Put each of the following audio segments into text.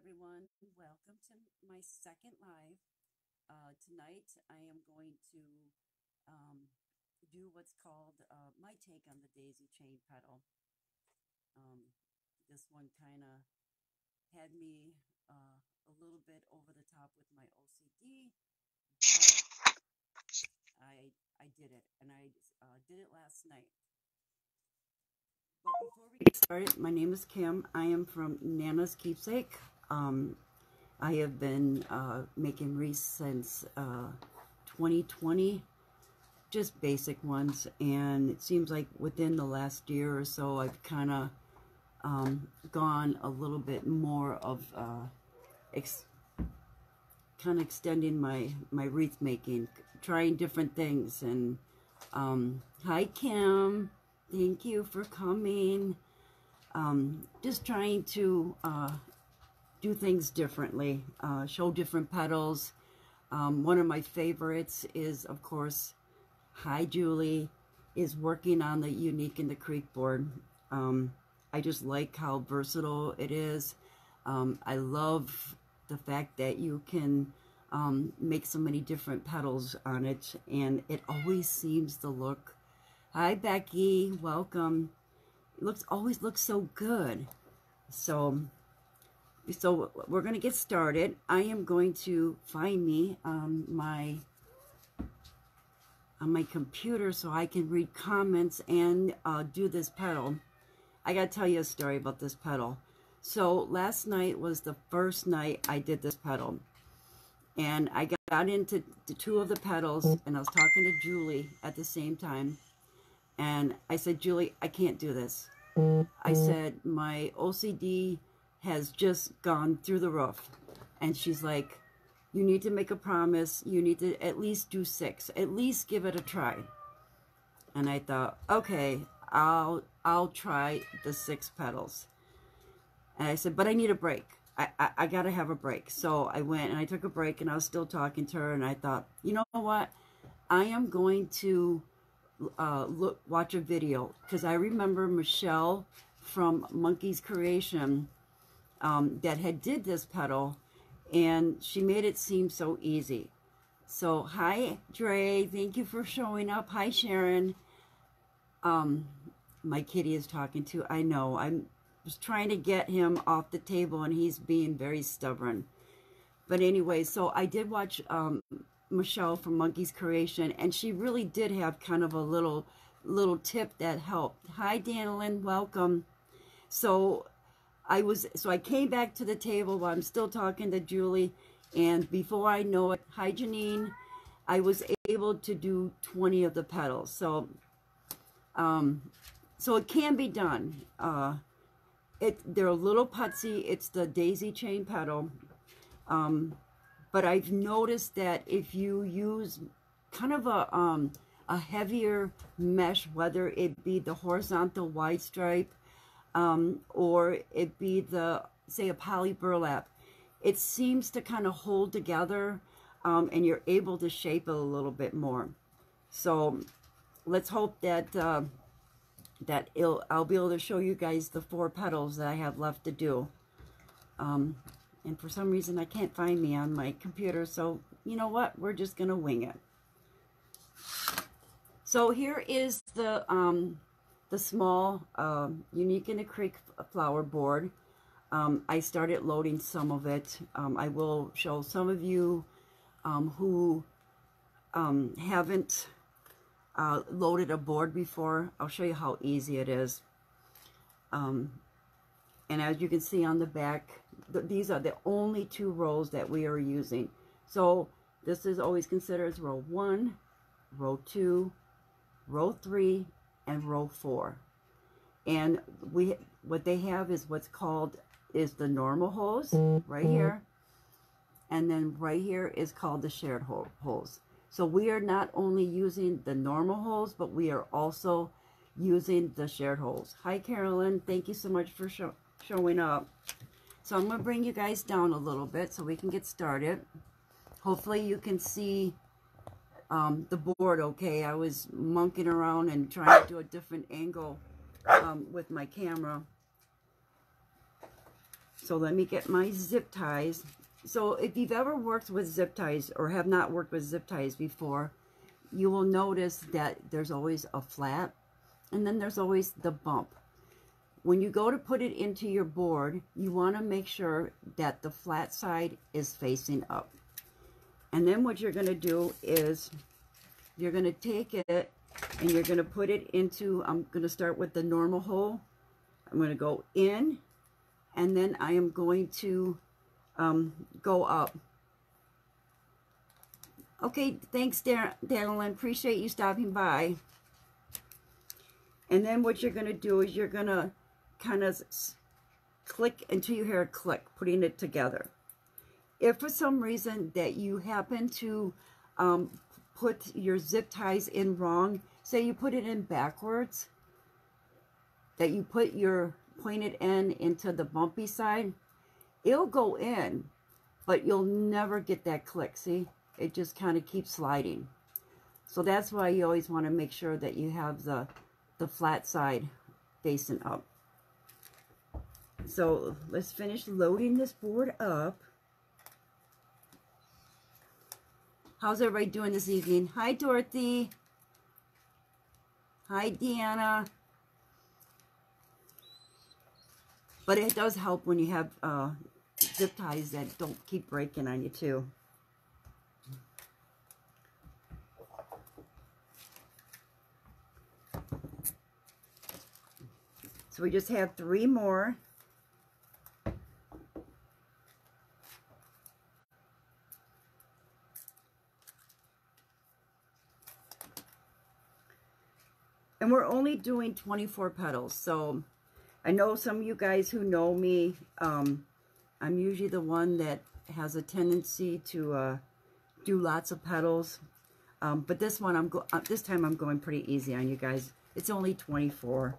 everyone. Welcome to my second live. Tonight, I am going to um, do what's called my take on the daisy chain pedal. Um, this one kind of had me a little bit over the top with my OCD, but I did it, and I did it last night. But before we get started, my name is Kim. I am from Nana's Keepsake. I have been making wreaths since 2020, just basic ones, and it seems like within the last year or so I've kind of gone a little bit more of kind of extending my wreath making, trying different things. And hi Kim, thank you for coming. Just trying to do things differently, show different petals. One of my favorites is, of course, hi Julie, is working on the Unique in the Creek board. I just like how versatile it is. I love the fact that you can make so many different petals on it, and it always seems to look, hi Becky, welcome. It always looks so good. So we're going to get started. I am going to find me on my computer so I can read comments and do this petal. I got to tell you a story about this petal. So last night was the first night I did this petal, and I got into the two of the petals, and I was talking to Julie at the same time, and I said, Julie, I can't do this. I said, my OCD has just gone through the roof. And she's like, you need to make a promise. You need to at least do 6. At least give it a try. And I thought, okay, I'll try the 6 petals. And I said, but I need a break. I got to have a break. So I went and I took a break, and I was still talking to her. And I thought, you know what? I am going to watch a video, because I remember Michelle from Monkey's Creation that had did this petal, and she made it seem so easy. So hi Dre, thank you for showing up. Hi Sharon. My kitty is talking too. I know, I was trying to get him off the table and he's being very stubborn. But anyway, so I did watch Michelle from Monkey's Creation, and she really did have kind of a little tip that helped. Hi Danilyn, welcome. So I came back to the table while I'm still talking to Julie, and before I know it, hi Janine, I was able to do 20 of the petals. So so it can be done. They're a little putsy. It's the daisy chain petal. But I've noticed that if you use kind of a heavier mesh, whether it be the horizontal wide stripe, or it be the, say, a poly burlap, it seems to kind of hold together, and you're able to shape it a little bit more. So let's hope that I'll be able to show you guys the 4 petals that I have left to do. And for some reason I can't find me on my computer, so you know what, we're just gonna wing it. So here is the small Unique in the Creek flower board. I started loading some of it. I will show some of you who haven't loaded a board before. I'll show you how easy it is. And as you can see on the back, these are the only 2 rows that we are using. So this is always considered as row 1, row 2, row 3, and row 4. And what they have is what's called the normal holes right here, and then right here is called the shared holes. So we are not only using the normal holes, but we are also using the shared holes. Hi Carolyn, thank you so much for showing up. So I'm going to bring you guys down a little bit so we can get started. Hopefully you can see the board okay. I was monkeying around and trying to do a different angle with my camera. So let me get my zip ties. So if you've ever worked with zip ties or have not worked with zip ties before, you will notice that there's always a flat and then there's always the bump. When you go to put it into your board, you want to make sure that the flat side is facing up. And then what you're going to do is you're going to take it and you're going to put it into, I'm going to start with the normal hole. I'm going to go in, and then I am going to go up. Okay, thanks, Dadelyn. Appreciate you stopping by. And then what you're going to do is you're going to kind of click until you hear a click, putting it together. If for some reason that you happen to put your zip ties in wrong, say you put it in backwards, that you put your pointed end into the bumpy side, it'll go in, but you'll never get that click. See, it just kind of keeps sliding. So that's why you always want to make sure that you have the flat side facing up. So let's finish loading this board up. How's everybody doing this evening? Hi, Dorothy. Hi, Deanna. But it does help when you have zip ties that don't keep breaking on you too. So we just have 3 more. And we're only doing 24 petals. So I know some of you guys who know me, I'm usually the one that has a tendency to do lots of petals. But this one, this time I'm going pretty easy on you guys. It's only 24.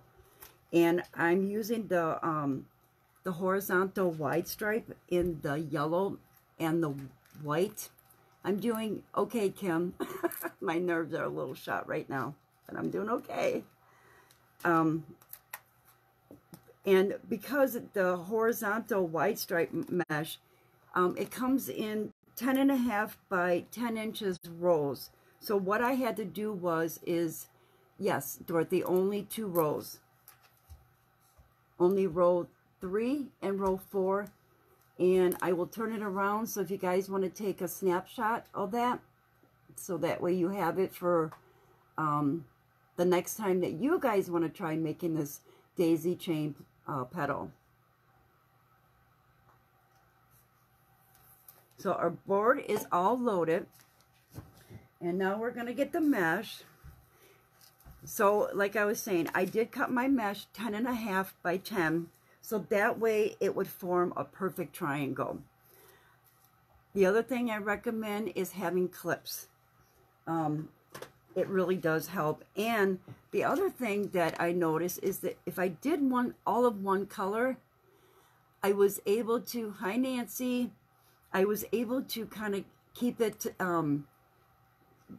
And I'm using the horizontal wide stripe in the yellow and the white. I'm doing okay, Kim. My nerves are a little shot right now, but I'm doing okay. And because the horizontal wide stripe mesh, it comes in 10.5 by 10 inches rolls. So what I had to do is, yes, Dorothy, only 2 rows. Only row 3 and row 4, and I will turn it around. So if you guys want to take a snapshot of that, so that way you have it for the next time that you guys want to try making this daisy chain petal. So our board is all loaded, and now we're going to get the mesh. So, like I was saying, I did cut my mesh 10.5 by 10, so that way it would form a perfect triangle. The other thing I recommend is having clips. It really does help. And the other thing that I noticed is that if I did all of one color, I was able to, hi Nancy, I was able to kind of keep it, them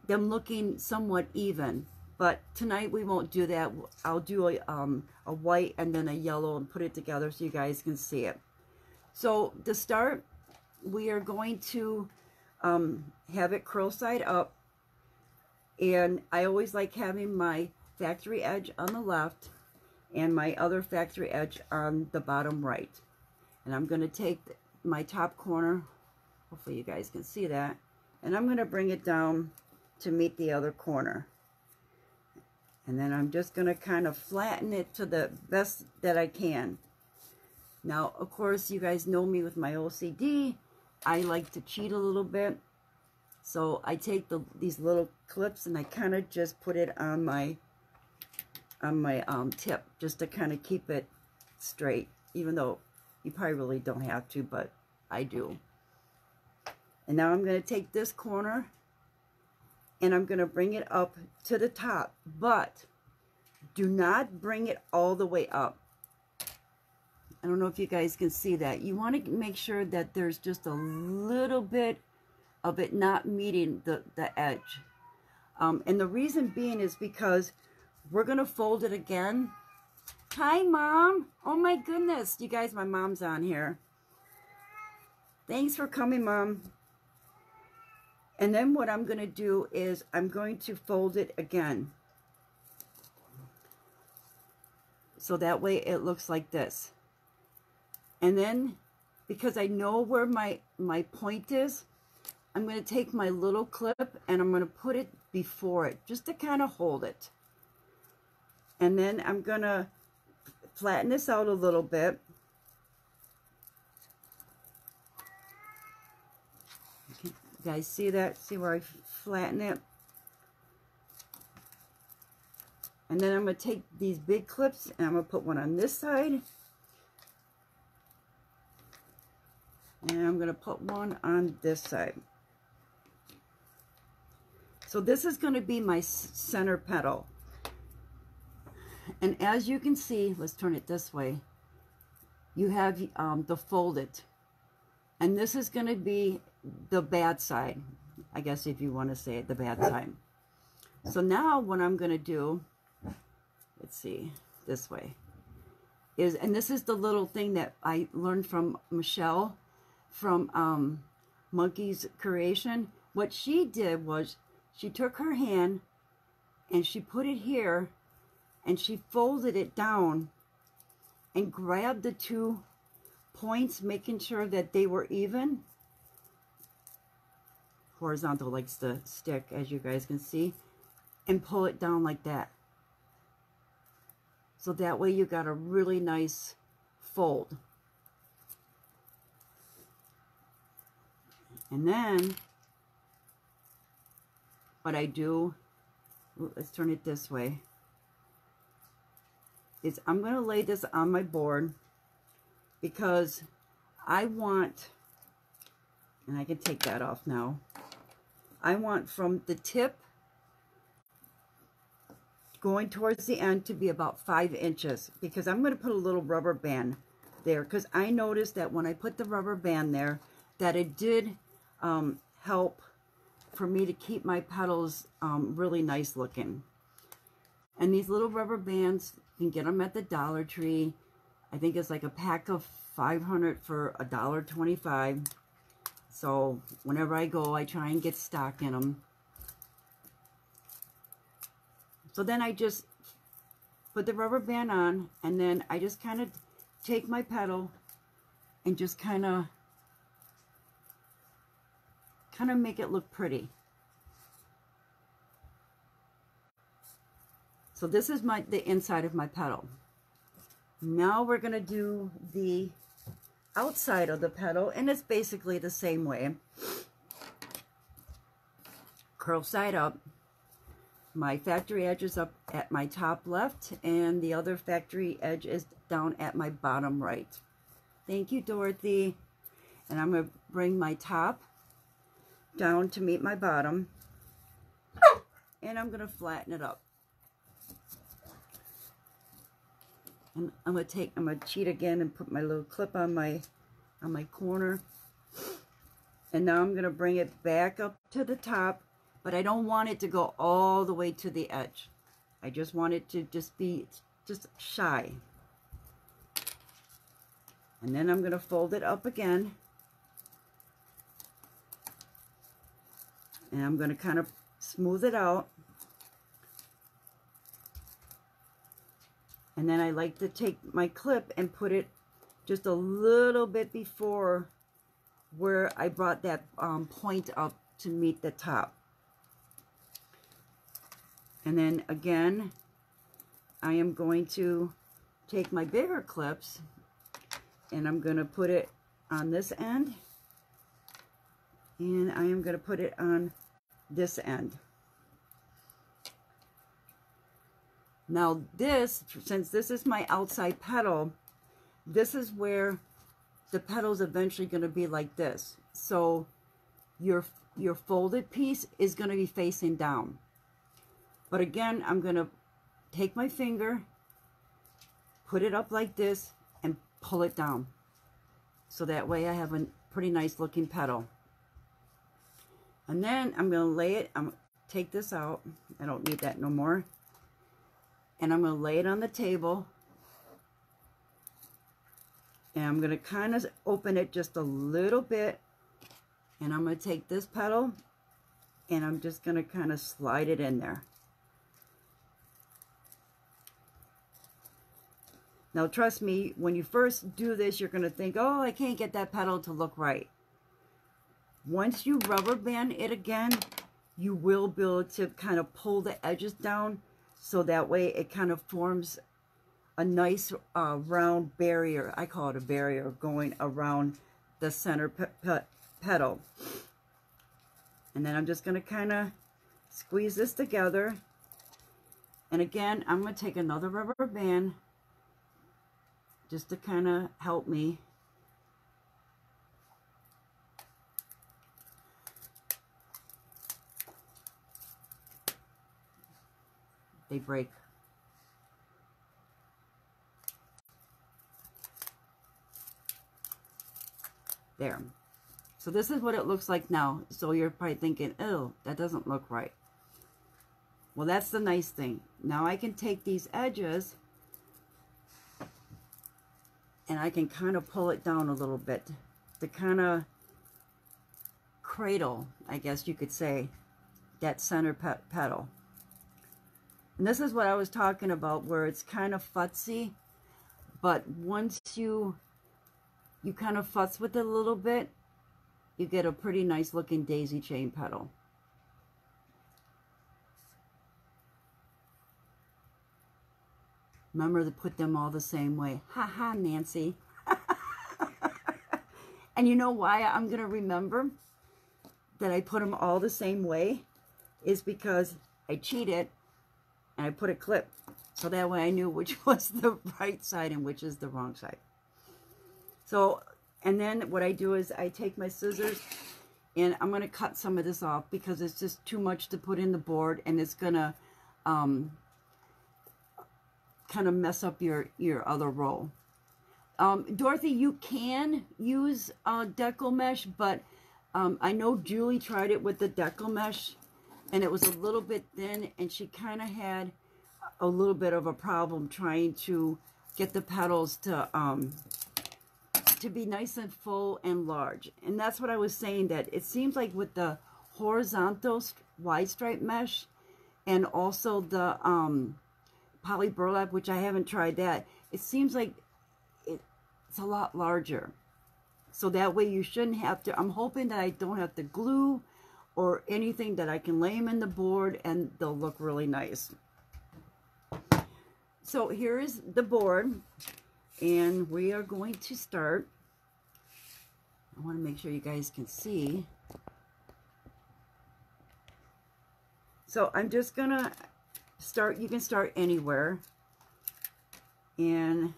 looking somewhat even. But tonight we won't do that. I'll do a white and then a yellow and put it together so you guys can see it. So to start, we are going to have it curl side up. And I always like having my factory edge on the left and my other factory edge on the bottom right. And I'm going to take my top corner, hopefully you guys can see that, and I'm going to bring it down to meet the other corner. And then I'm just going to kind of flatten it to the best that I can. Now, of course, you guys know me with my OCD. I like to cheat a little bit. So I take these little clips and I kind of just put it on my tip, just to kind of keep it straight, even though you probably really don't have to, but I do. And now I'm going to take this corner and I'm going to bring it up to the top, but do not bring it all the way up. I don't know if you guys can see that. You want to make sure that there's just a little bit of it not meeting the edge. And the reason being is because we're going to fold it again. Hi, Mom. Oh, my goodness. You guys, my mom's on here. Thanks for coming, Mom. And then what I'm going to do is I'm going to fold it again. So that way it looks like this. And then, because I know where my point is, I'm going to take my little clip and I'm going to put it before it, just to kind of hold it. And then I'm going to flatten this out a little bit. Okay, you guys see that? See where I flatten it? And then I'm going to take these big clips and I'm going to put one on this side. And I'm going to put one on this side. So this is going to be my center petal. And as you can see, let's turn it this way. You have the folded. And this is going to be the bad side. I guess if you want to say it, the bad side. So now what I'm going to do, let's see, this way, is, and this is the little thing that I learned from Michelle from Monkey's Creation. What she did was she took her hand and she put it here and she folded it down and grabbed the 2 points, making sure that they were even. Horizontal likes the stick, as you guys can see, and pull it down like that. So that way you got a really nice fold. And then what I do, let's turn it this way, is I'm going to lay this on my board because I want, and I can take that off now, I want from the tip going towards the end to be about 5 inches, because I'm going to put a little rubber band there, because I noticed that when I put the rubber band there that it did help for me to keep my petals really nice looking. And these little rubber bands, you can get them at the Dollar Tree. I think it's like a pack of 500 for $1.25. So whenever I go, I try and get stock in them. So then I just put the rubber band on, and then I just kind of take my petal and just kind of make it look pretty. So this is the inside of my petal. Now we're going to do the outside of the petal, and it's basically the same way. Curl side up. My factory edge is up at my top left, and the other factory edge is down at my bottom right. Thank you, Dorothy. And I'm going to bring my top down to meet my bottom, and I'm going to flatten it up. And I'm going to cheat again and put my little clip on my corner. And now I'm going to bring it back up to the top, but I don't want it to go all the way to the edge. I just want it to just be shy. And then I'm going to fold it up again. And I'm going to kind of smooth it out. And then I like to take my clip and put it just a little bit before where I brought that point up to meet the top. And then again, I am going to take my bigger clips and I'm going to put it on this end. And I am going to put it on this end. Now this, since this is my outside petal, this is where the petal's eventually going to be like this. So your folded piece is going to be facing down. But again, I'm going to take my finger, put it up like this, and pull it down. So that way I have a pretty nice looking petal. And then I'm going to lay it, I'm going to take this out. I don't need that no more. And I'm going to lay it on the table. And I'm going to kind of open it just a little bit. And I'm going to take this petal and I'm just going to kind of slide it in there. Now, trust me, when you first do this, you're going to think, oh, I can't get that petal to look right. Once you rubber band it again, you will be able to kind of pull the edges down, so that way it kind of forms a nice round barrier. I call it a barrier going around the center petal. And then I'm just going to kind of squeeze this together. And again, I'm going to take another rubber band just to kind of help me. They break. There. So this is what it looks like now. So you're probably thinking, oh, that doesn't look right. Well, that's the nice thing. Now I can take these edges and I can kind of pull it down a little bit to kind of cradle, I guess you could say, that center petal. And this is what I was talking about, where it's kind of futzy, but once you kind of futz with it a little bit, you get a pretty nice looking daisy chain petal. Remember to put them all the same way. Ha ha, Nancy. And you know why I'm going to remember that I put them all the same way? Is because I cheated and I put a clip. So that way I knew which was the right side and which is the wrong side. So, and then what I do is I take my scissors and I'm going to cut some of this off because it's just too much to put in the board, and it's going to kind of mess up your other roll. Dorothy, you can use deco mesh, but I know Julie tried it with the deco mesh and it was a little bit thin, and she kind of had a little bit of a problem trying to get the petals to be nice and full and large. And that's what I was saying, that it seems like with the horizontal wide stripe mesh and also the poly burlap, which I haven't tried that, it seems like it's a lot larger. So that way you shouldn't have to, I'm hoping that I don't have to glue or anything, that I can lay them in the board and they'll look really nice. So here is the board, and we are going to start. I want to make sure you guys can see. So I'm just going to start. You can start anywhere. And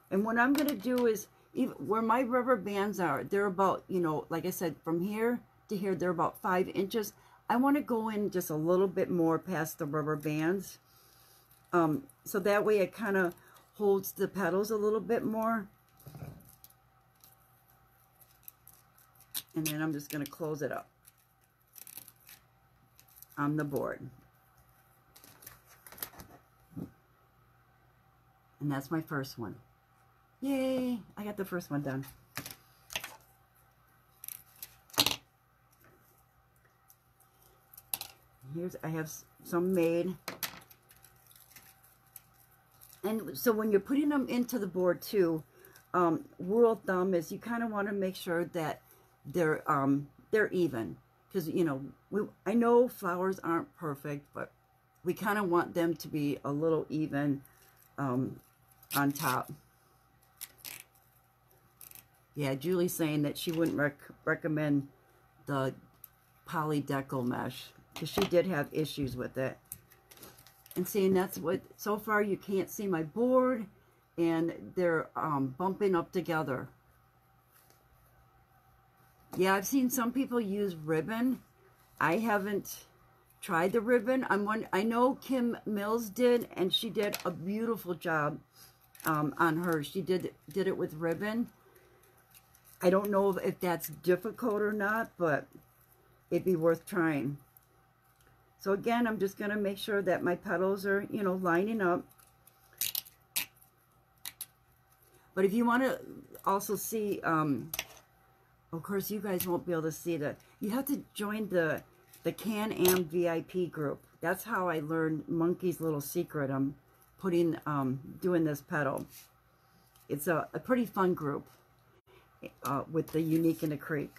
what I'm going to do is, even where my rubber bands are, they're about, you know, like I said, from here to here, they're about 5 inches. I want to go in just a little bit more past the rubber bands. So that way it kind of holds the petals a little bit more. And then I'm just going to close it up on the board. And that's my first one. Yay! I got the first one done. I have some made. And so when you're putting them into the board too, rule of thumb is you kind of want to make sure that they're even, because you know, I know flowers aren't perfect, but we kind of want them to be a little even on top. Yeah, Julie's saying that she wouldn't recommend the poly deco mesh because she did have issues with it. And seeing that's what, so far you can't see my board, and they're bumping up together. Yeah, I've seen some people use ribbon. I haven't tried the ribbon. I know Kim Mills did, and she did a beautiful job on hers. She did it with ribbon. I don't know if that's difficult or not, but it'd be worth trying. So again, I'm just going to make sure that my petals are, you know, lining up. But if you want to also see, of course, you guys won't be able to see you have to join the Can-Am VIP group. That's how I learned Monkey's little secret. I'm doing this pedal. It's a pretty fun group with the Unique in the Creek.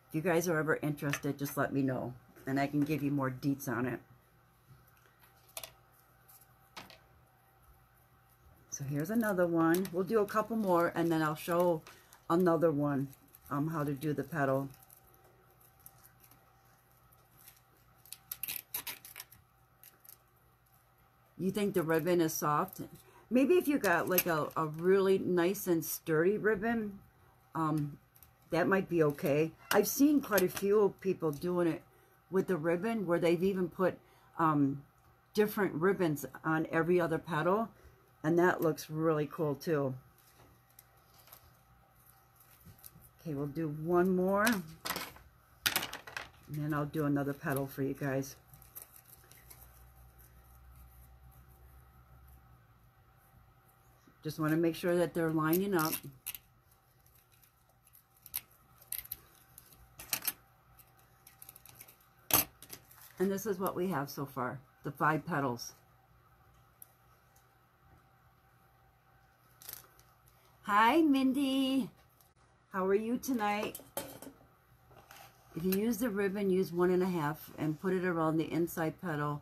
If you guys are ever interested, just let me know, and I can give you more deets on it. So here's another one. We'll do a couple more, and then I'll show another one, how to do the pedal. You think the ribbon is soft? Maybe if you got like a really nice and sturdy ribbon, that might be okay. I've seen quite a few people doing it with the ribbon, where they've even put different ribbons on every other pedal, and that looks really cool too. Okay, we'll do one more, and then I'll do another pedal for you guys. Just want to make sure that they're lining up. And this is what we have so far, the 5 petals. Hi, Mindy. How are you tonight? If you use the ribbon, use 1.5 and put it around the inside petal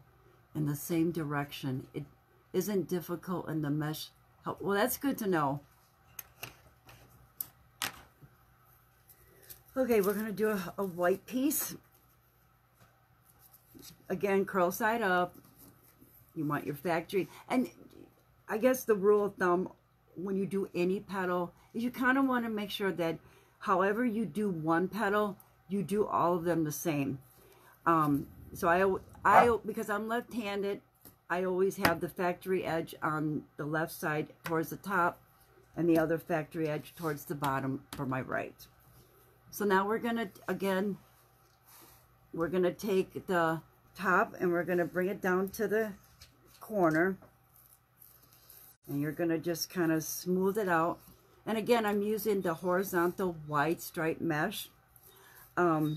in the same direction. It isn't difficult in the mesh. Well, that's good to know. Okay, we're going to do a white piece. Again, curl side up. You want your factory. And I guess the rule of thumb when you do any pedal is you kind of want to make sure that however you do one pedal, you do all of them the same. So I because I'm left-handed, I always have the factory edge on the left side towards the top and the other factory edge towards the bottom for my right. So now we're going to, again, we're going to take the top and we're going to bring it down to the corner. And you're going to just kind of smooth it out. And again, I'm using the horizontal wide stripe mesh. I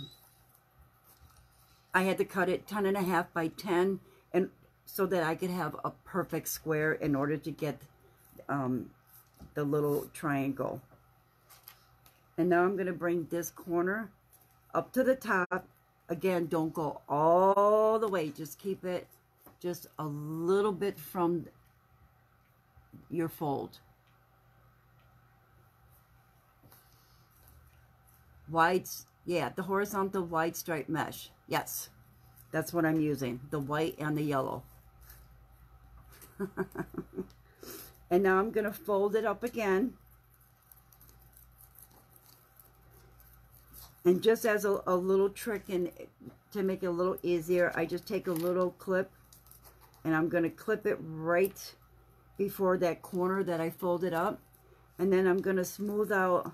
had to cut it 10.5 by 10 and so that I could have a perfect square in order to get the little triangle. And now I'm going to bring this corner up to the top. Again, don't go all the way. Just keep it just a little bit from your fold. Wide, yeah, the horizontal wide stripe mesh. Yes, that's what I'm using, the white and the yellow. And now I'm going to fold it up again. And just as a little trick and to make it a little easier, I just take a little clip and I'm going to clip it right before that corner that I folded up. And then I'm going to smooth out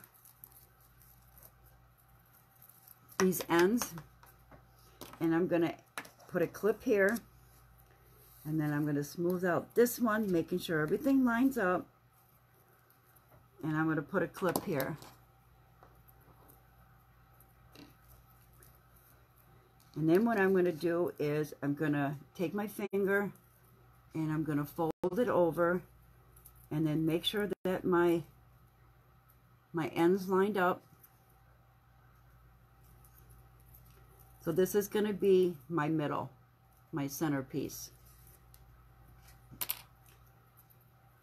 these ends. And I'm going to put a clip here. And then I'm going to smooth out this one, making sure everything lines up. And I'm going to put a clip here. And then what I'm going to do is I'm going to take my finger and I'm going to fold it over and then make sure that my ends lined up. So this is going to be my middle, my centerpiece.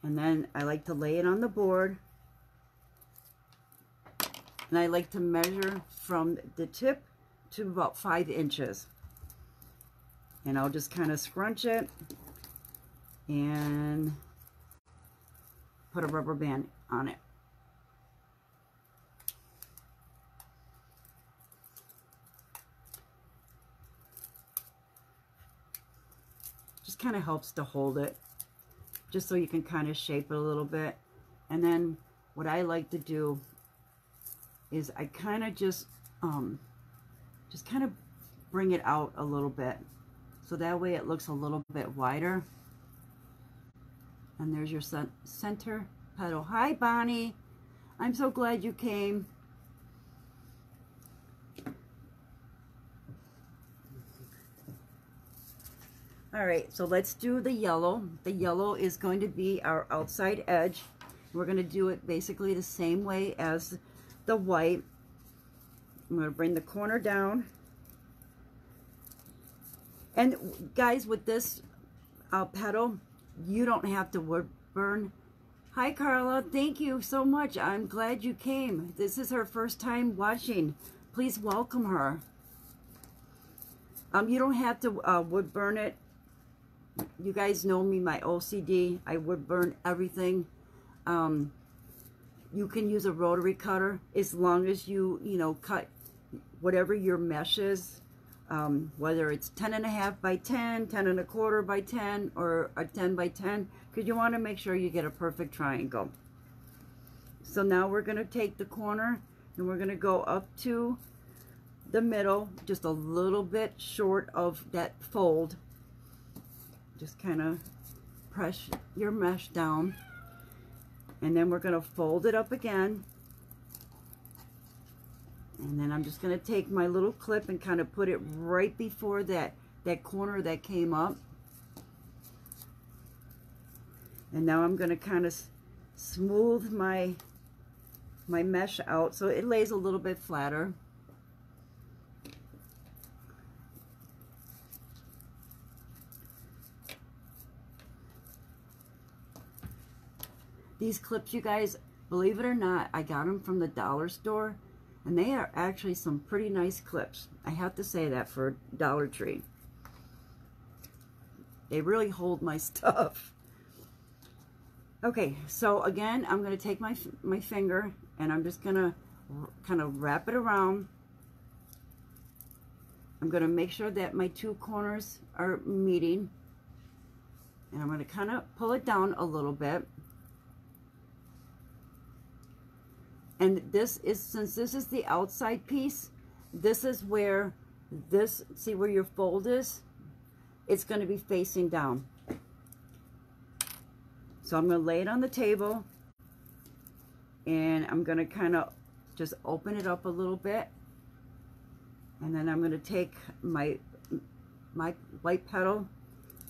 And then I like to lay it on the board. And I like to measure from the tip to about 5 inches. And I'll just kind of scrunch it and put a rubber band on it. Just kind of helps to hold it, just so you can kind of shape it a little bit. And then what I like to do is I kind of just kind of bring it out a little bit, so that way it looks a little bit wider. And there's your center Petal. Hi, Bonnie. I'm so glad you came. All right, so let's do the yellow. The yellow is going to be our outside edge. We're going to do it basically the same way as the white. I'm going to bring the corner down. And guys, with this petal, you don't have to wood burn. Hi, Carla. Thank you so much. I'm glad you came. This is her first time watching. Please welcome her. You don't have to wood burn it. You guys know me, my OCD. I would burn everything. You can use a rotary cutter as long as you cut whatever your mesh is, whether it's 10.5 by 10, 10.25 by 10, or a 10 by 10, because you want to make sure you get a perfect triangle. So now we're going to take the corner and we're going to go up to the middle, just a little bit short of that fold. Just kind of press your mesh down, and then we're going to fold it up again, and then I'm just going to take my little clip and kind of put it right before that corner that came up. And now I'm going to kind of smooth my mesh out so it lays a little bit flatter. These clips, you guys, believe it or not, I got them from the dollar store, and they are actually some pretty nice clips. I have to say that for Dollar Tree. They really hold my stuff. Okay, so again, I'm going to take my finger, and I'm just going to kind of wrap it around. I'm going to make sure that my two corners are meeting, and I'm going to kind of pull it down a little bit. And this is, since this is the outside piece, this is where this, see where your fold is? It's going to be facing down. So I'm going to lay it on the table, and I'm going to kind of just open it up a little bit. And then I'm going to take my white petal,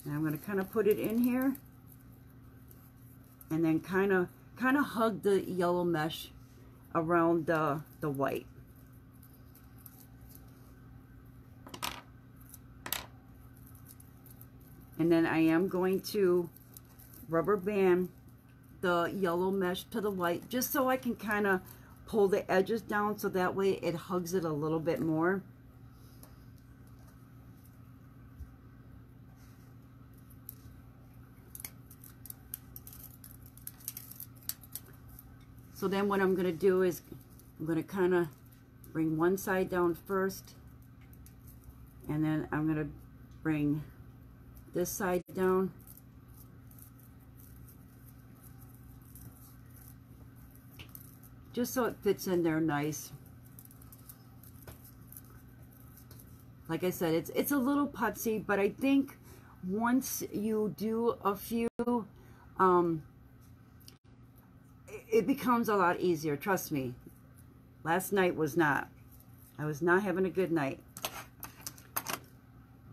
and I'm going to kind of put it in here, and then kind of hug the yellow mesh around the white. And then I am going to rubber band the yellow mesh to the white, just so I can kind of pull the edges down so that way it hugs it a little bit more. So then what I'm going to do is I'm going to kind of bring one side down first, and then I'm going to bring this side down. Just so it fits in there nice. Like I said, it's a little putsy, but I think once you do a few, it becomes a lot easier, trust me. Last night was not. I was not having a good night.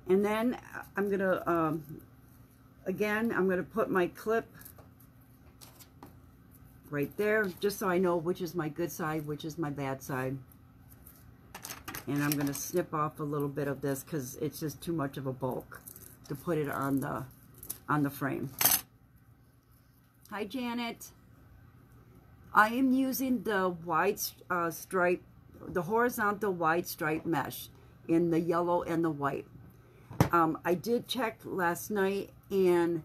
And then I'm going to, again, I'm going to put my clip right there, just so I know which is my good side, which is my bad side. And I'm going to snip off a little bit of this because it's just too much of a bulk to put it on the frame. Hi, Janet. I am using the wide stripe, the horizontal wide stripe mesh in the yellow and the white. I did check last night, and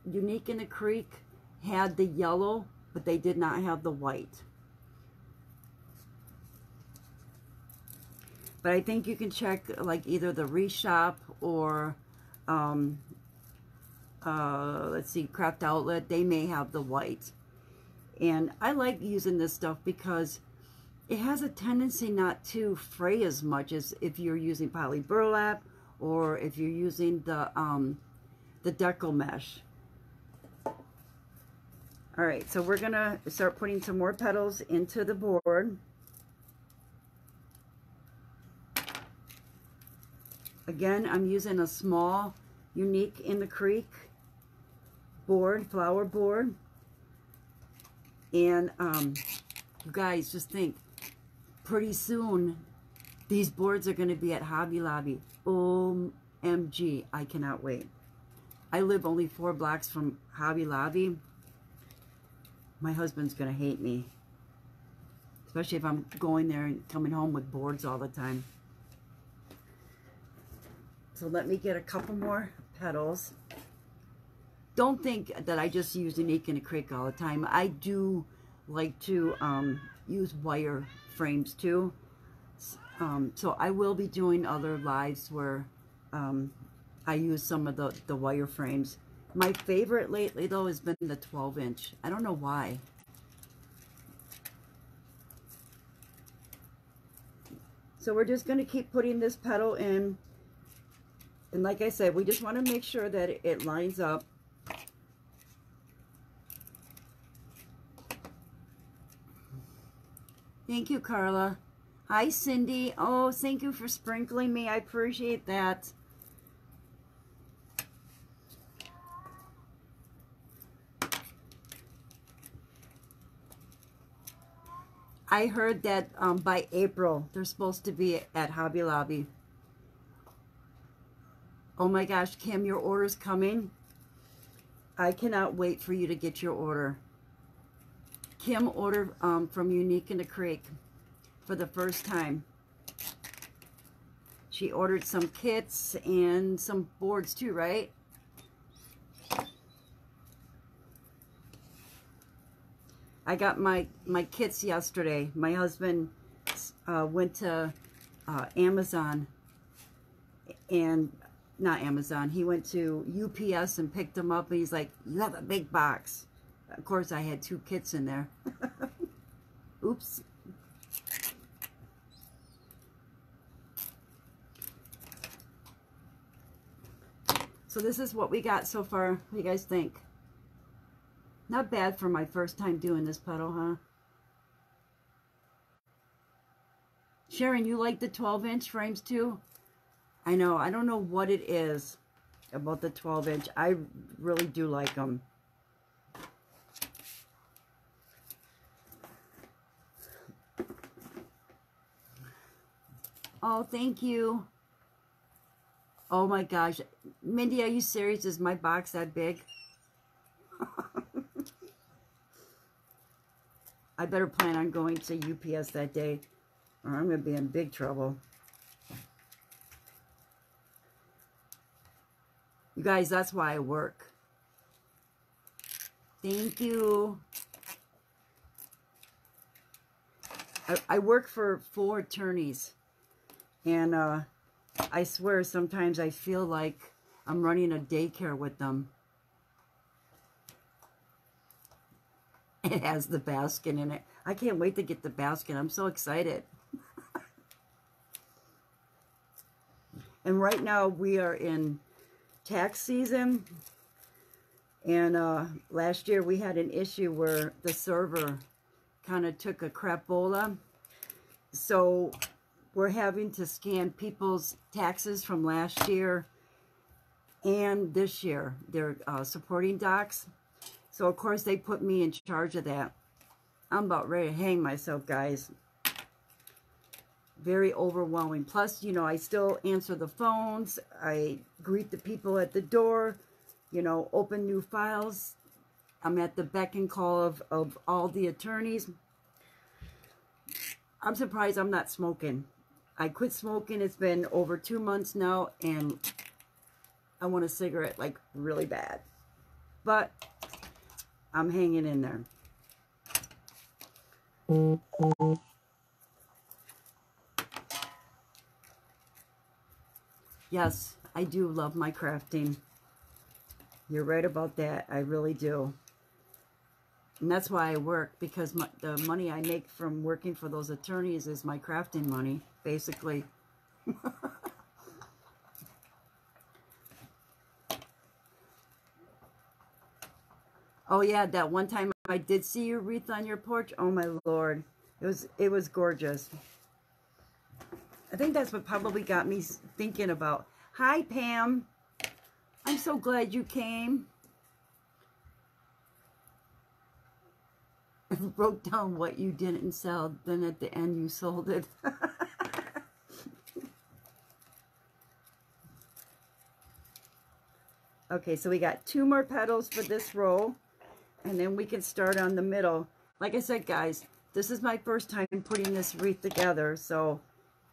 Unique in the Creek had the yellow, but they did not have the white. But I think you can check like either the Wreath shop or let's see, Craft Outlet. They may have the white. And I like using this stuff because it has a tendency not to fray as much as if you're using poly burlap or if you're using the deco mesh. All right, so we're gonna start putting some more petals into the board. Again, I'm using a small Unique in the Creek board, flower board. And you guys, just think, pretty soon these boards are going to be at Hobby Lobby. OMG, I cannot wait. I live only 4 blocks from Hobby Lobby. My husband's going to hate me, especially if I'm going there and coming home with boards all the time. So let me get a couple more petals. Don't think that I just use Unique in the Creek all the time. I do like to use wire frames too. So I will be doing other lives where I use some of the wire frames. My favorite lately though has been the 12-inch. I don't know why. So we're just going to keep putting this petal in. And like I said, we just want to make sure that it lines up. Thank you, Carla. Hi, Cindy. Oh, thank you for sprinkling me. I appreciate that. I heard that by April, they're supposed to be at Hobby Lobby. Oh my gosh, Kim, your order's coming. I cannot wait for you to get your order. Kim ordered from Unique in the Creek for the first time. She ordered some kits and some boards too, right? I got my kits yesterday. My husband went to Amazon and not Amazon. He went to UPS and picked them up, and he's like, "You have a big box." Of course, I had 2 kits in there. Oops. So this is what we got so far. What do you guys think? Not bad for my first time doing this petal, huh? Sharon, you like the 12-inch frames too? I know. I don't know what it is about the 12-inch. I really do like them. Oh, thank you. Oh my gosh. Mindy, are you serious? Is my box that big? I better plan on going to UPS that day, or I'm going to be in big trouble. You guys, that's why I work. Thank you. I work for 4 attorneys, and I swear sometimes I feel like I'm running a daycare with them. It has the basket in it. I can't wait to get the basket. I'm so excited. And right now we are in tax season. And last year we had an issue where the server kind of took a crapola. So we're having to scan people's taxes from last year and this year, their supporting docs. So, of course, they put me in charge of that. I'm about ready to hang myself, guys. Very overwhelming. Plus, you know, I still answer the phones. I greet the people at the door, you know, open new files. I'm at the beck and call of all the attorneys. I'm surprised I'm not smoking. I quit smoking. It's been over 2 months now, and I want a cigarette, like, really bad. But I'm hanging in there. Yes, I do love my crafting. You're right about that. I really do. And that's why I work, because the money I make from working for those attorneys is my crafting money, basically. Oh yeah, that one time I did see your wreath on your porch. Oh my Lord. It was gorgeous. I think that's what probably got me thinking about. Hi Pam. I'm so glad you came. I wrote down what you didn't sell, then at the end you sold it. Okay, so we got 2 more petals for this row, and then we can start on the middle. Like I said, guys, this is my first time putting this wreath together, so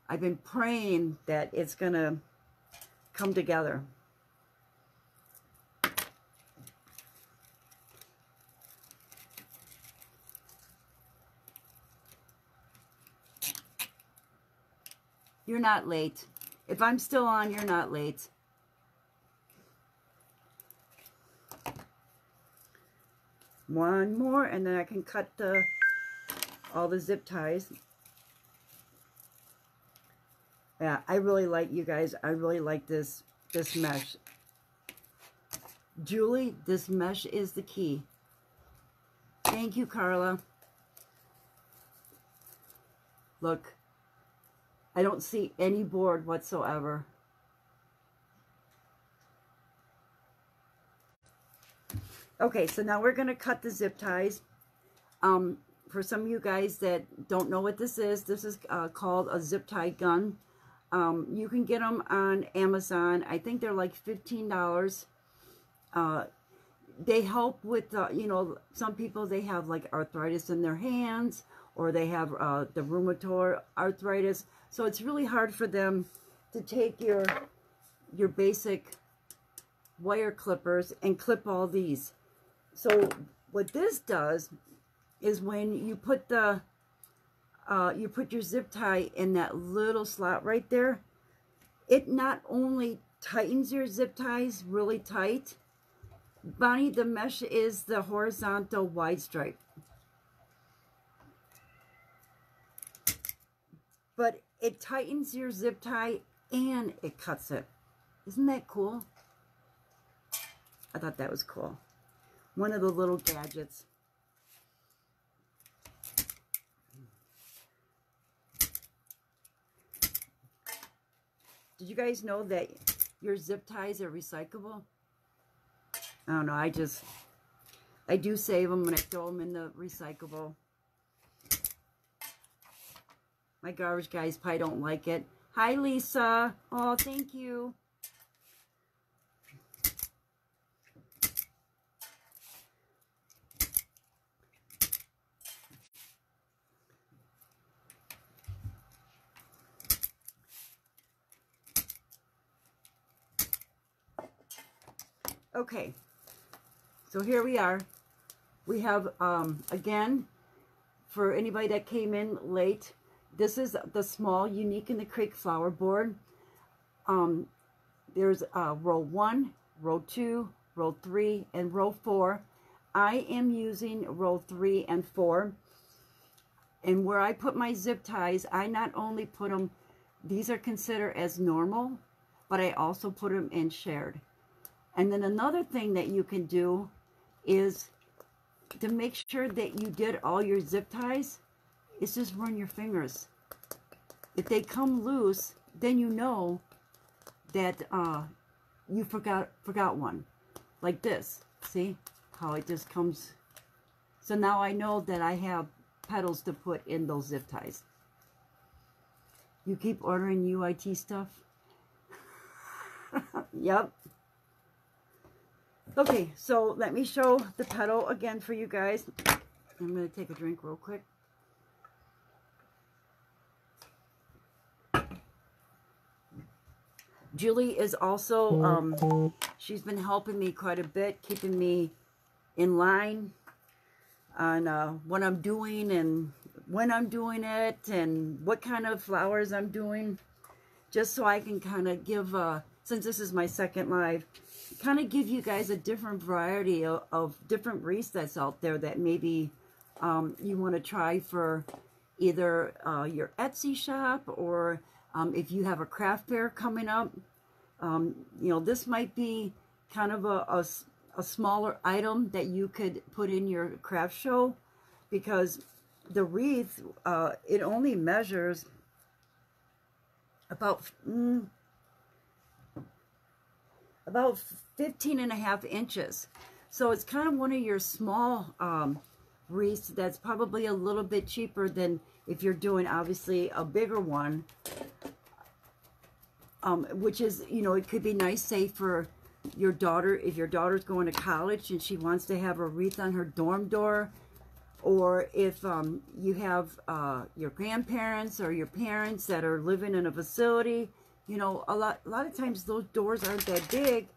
I've been praying that it's gonna come together. You're not late. If I'm still on, you're not late. One more, and then I can cut all the zip ties. Yeah, I really like, you guys, I really like this mesh. Julie, this mesh is the key. Thank you, Carla. Look, I don't see any board whatsoever. Okay, so now we're going to cut the zip ties. For some of you guys that don't know what this is called a zip tie gun. You can get them on Amazon. I think they're like $15. They help with, you know, some people, they have like arthritis in their hands, or they have the rheumatoid arthritis. So it's really hard for them to take your basic wire clippers and clip all these. So what this does is when you put your zip tie in that little slot right there, it not only tightens your zip ties really tight. Bonnie, the mesh is the horizontal wide stripe. But it tightens your zip tie and it cuts it. Isn't that cool? I thought that was cool. One of the little gadgets. Did you guys know that your zip ties are recyclable? I don't know, I do save them and I throw them in the recyclable. My garbage guys probably don't like it. Hi, Lisa. Oh, thank you. Okay, so here we are. We have, again, for anybody that came in late, this is the small Unique in the Creek flower board. There's row 1, row 2, row 3, and row 4. I am using row 3 and 4. And where I put my zip ties, I not only put them, these are considered as normal, but I also put them in shared. And then another thing that you can do is to make sure that you did all your zip ties, is just run your fingers. If they come loose, then you know that you forgot one. Like this. See how it just comes. So now I know that I have petals to put in those zip ties. You keep ordering UIT stuff? Yep. Okay, so let me show the petal again for you guys. I'm going to take a drink real quick. Julie is also, she's been helping me quite a bit, keeping me in line on what I'm doing and when I'm doing it and what kind of flowers I'm doing. Just so I can kind of give, since this is my second live, kind of give you guys a different variety of different wreaths that's out there that maybe you want to try for either your Etsy shop, or if you have a craft fair coming up. You know, this might be kind of a smaller item that you could put in your craft show, because the wreath, it only measures about 15.5 inches. So it's kind of one of your small wreaths that's probably a little bit cheaper than if you're doing obviously a bigger one, which is, you know, it could be nice, say, for your daughter, if your daughter's going to college and she wants to have a wreath on her dorm door, or if you have your grandparents or your parents that are living in a facility. You know, a lot of times those doors aren't that big,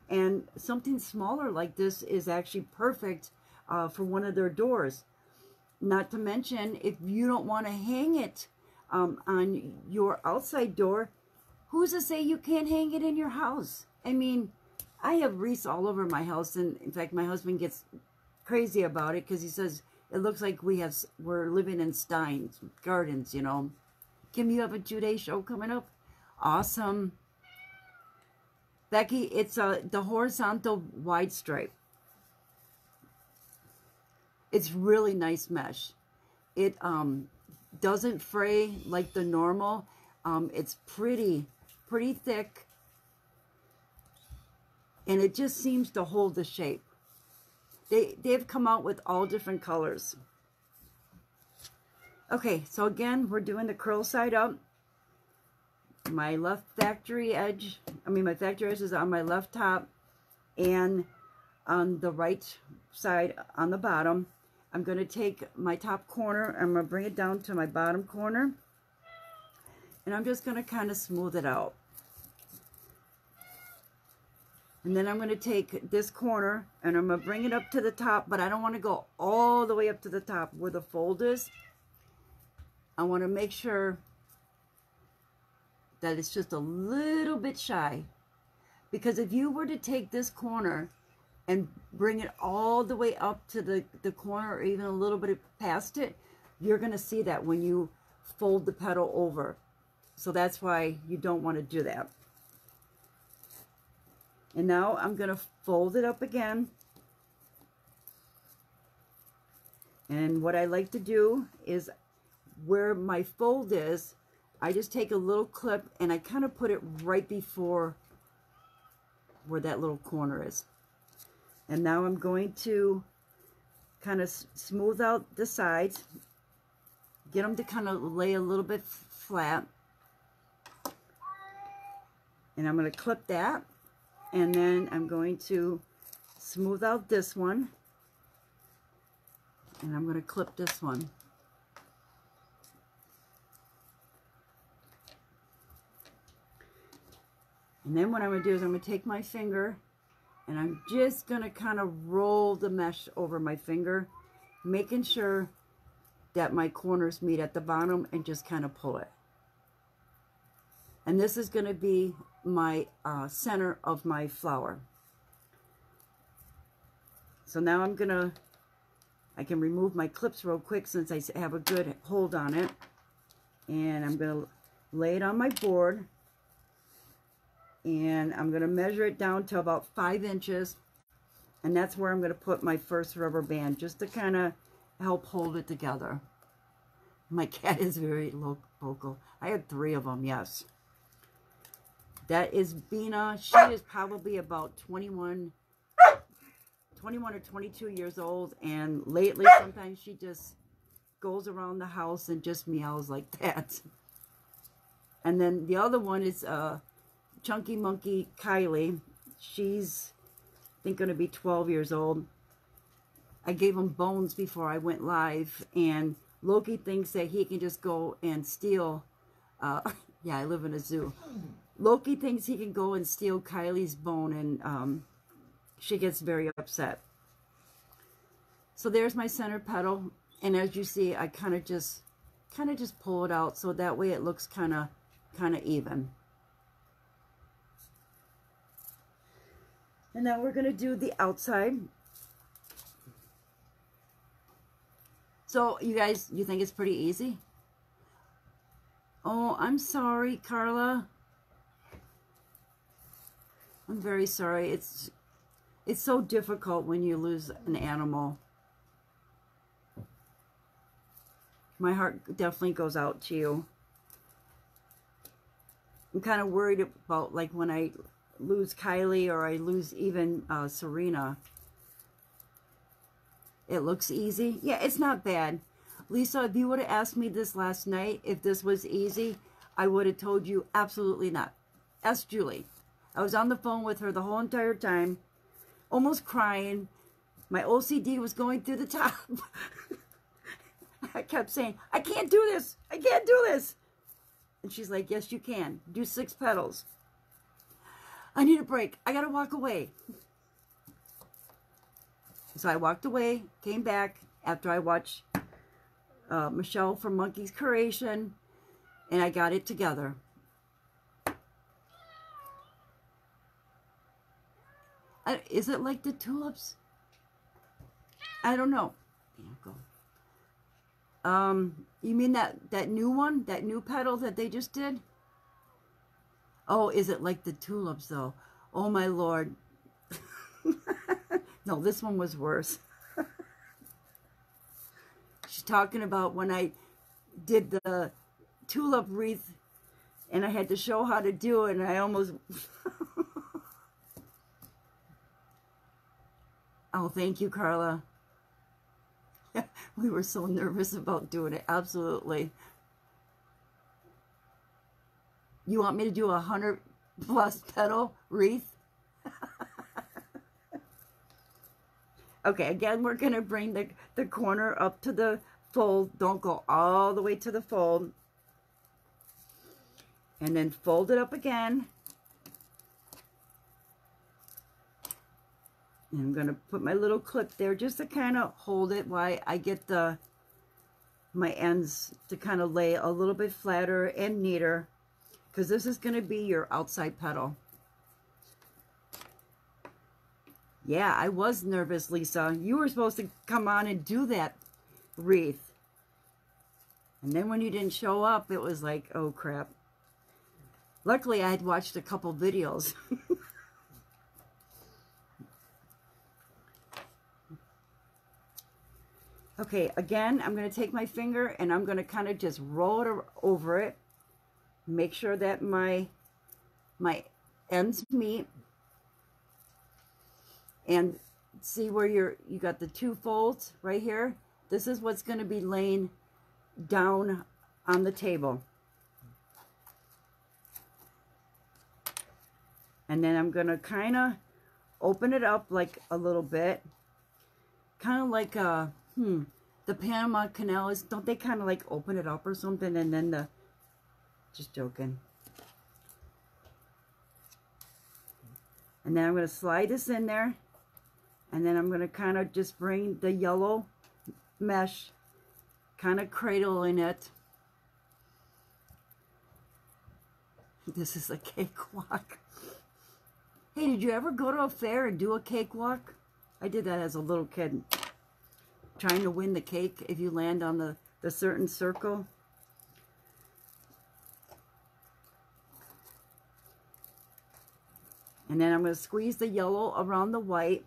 and something smaller like this is actually perfect for one of their doors. Not to mention, if you don't want to hang it on your outside door, who's to say you can't hang it in your house? I mean, I have wreaths all over my house, and in fact, my husband gets crazy about it because he says it looks like we're living in Stein's Gardens, you know. Kim, you have a 2-day show coming up? Awesome. Becky, it's the horizontal wide stripe. It's really nice mesh. It doesn't fray like the normal. It's pretty thick, and it just seems to hold the shape. They've come out with all different colors. Okay, so again, we're doing the curl side up. My left factory edge, my factory edge is on my left top, and on the right side on the bottom. I'm going to take my top corner, I'm going to bring it down to my bottom corner, and I'm just going to kind of smooth it out. And then I'm going to take this corner, and I'm going to bring it up to the top, but I don't want to go all the way up to the top where the fold is. I want to make sure that it's just a little bit shy. Because if you were to take this corner and bring it all the way up to the corner, or even a little bit past it, you're going to see that when you fold the petal over. So that's why you don't want to do that. And now I'm going to fold it up again. And what I like to do is, where my fold is, I just take a little clip and I kind of put it right before where that little corner is. And now I'm going to kind of smooth out the sides, get them to kind of lay a little bit flat. And I'm going to clip that. And then I'm going to smooth out this one. And I'm going to clip this one. And then what I'm going to do is I'm going to take my finger and I'm just going to kind of roll the mesh over my finger, making sure that my corners meet at the bottom, and just kind of pull it. And this is going to be my center of my flower. So now I can remove my clips real quick since I have a good hold on it. And I'm going to lay it on my board. And I'm going to measure it down to about 5 inches. And that's where I'm going to put my first rubber band, just to kind of help hold it together. My cat is very vocal. I had 3 of them, yes. That is Bina. She is probably about 21 or 22 years old. And lately, sometimes she just goes around the house and just meows like that. And then the other one is Chunky Monkey Kylie. She's, I think, going to be 12 years old. I gave him bones before I went live, and Loki thinks that he can just go and steal. Yeah, I live in a zoo. Loki thinks he can go and steal Kylie's bone, and she gets very upset. So there's my center petal, and as you see, I kind of just pull it out so that way it looks kind of even. And now we're going to do the outside. So, you guys, you think it's pretty easy? Oh, I'm sorry, Carla. I'm very sorry. It's so difficult when you lose an animal. My heart definitely goes out to you. I'm kind of worried about, like, when I lose Kylie or I lose even Serena. It looks easy. Yeah, it's not bad. Lisa, if you would have asked me this last night, if this was easy, I would have told you absolutely not. Ask Julie. I was on the phone with her the whole entire time, almost crying. My OCD was going through the top. I kept saying, I can't do this. I can't do this. And she's like, yes, you can. Do 6 petals. I need a break. I got to walk away. So I walked away, came back after I watched Michelle from Monkey's Creation, and I got it together. Is it like the tulips? I don't know. Yeah, go. You mean that new one? That new petal that they just did? Oh, is it like the tulips, though? Oh, my Lord. No, this one was worse. She's talking about when I did the tulip wreath and I had to show how to do it, and I almost... Oh, thank you, Carla. We were so nervous about doing it. Absolutely. You want me to do 100+ petal wreath? Okay, again, we're going to bring the corner up to the fold. Don't go all the way to the fold. And then fold it up again. And I'm going to put my little clip there just to kind of hold it while I get my ends to kind of lay a little bit flatter and neater, because this is going to be your outside petal. Yeah, I was nervous, Lisa. You were supposed to come on and do that wreath. And then when you didn't show up, it was like, oh, crap. Luckily, I had watched a couple videos. Okay, again, I'm going to take my finger and I'm going to kind of just roll it over it. Make sure that my ends meet. And see where you got the 2 folds right here? This is what's going to be laying down on the table. And then I'm going to kind of open it up like a little bit. Kind of like the Panama Canal is, don't they kind of like open it up or something? And then just joking. And then I'm going to slide this in there. And then I'm going to kind of just bring the yellow mesh, kind of cradling it. This is a cakewalk. Hey, did you ever go to a fair and do a cakewalk? I did that as a little kid. Trying to win the cake if you land on the certain circle. And then I'm going to squeeze the yellow around the white.